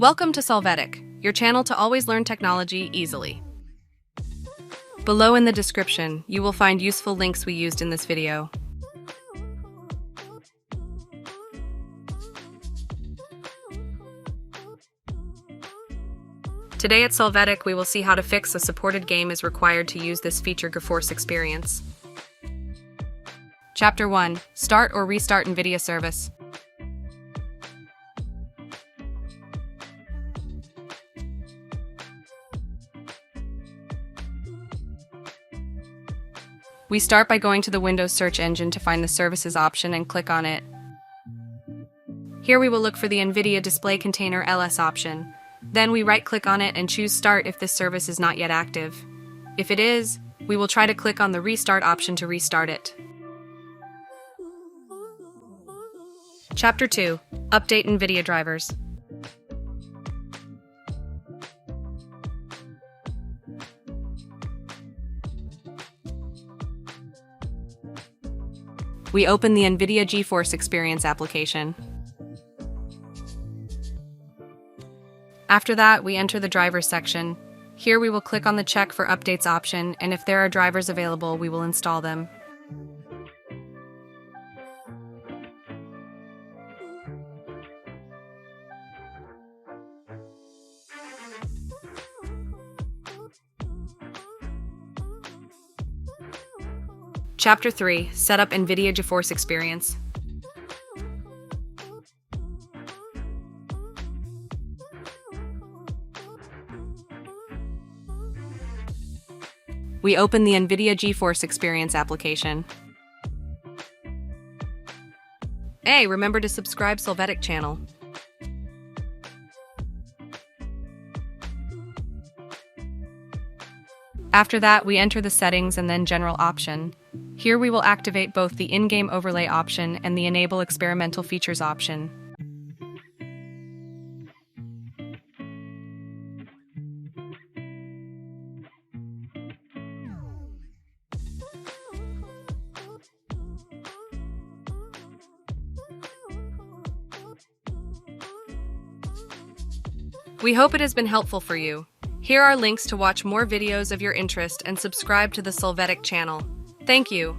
Welcome to Solvetic, your channel to always learn technology easily. Below in the description, you will find useful links we used in this video. Today at Solvetic, we will see how to fix a supported game is required to use this feature GeForce Experience. Chapter 1. Start or restart NVIDIA service. We start by going to the Windows search engine to find the Services option and click on it. Here we will look for the NVIDIA Display Container LS option. Then we right-click on it and choose Start if this service is not yet active. If it is, we will try to click on the Restart option to restart it. Chapter 2. Update NVIDIA drivers. We open the NVIDIA GeForce Experience application. After that, we enter the drivers section. Here we will click on the Check for Updates option, and if there are drivers available, we will install them. Chapter 3. Set up NVIDIA GeForce Experience. We open the NVIDIA GeForce Experience application. Hey, remember to subscribe Solvetic channel. After that, we enter the settings and then general option. Here we will activate both the in-game overlay option and the enable experimental features option. We hope it has been helpful for you. Here are links to watch more videos of your interest and subscribe to the Solvetic channel. Thank you.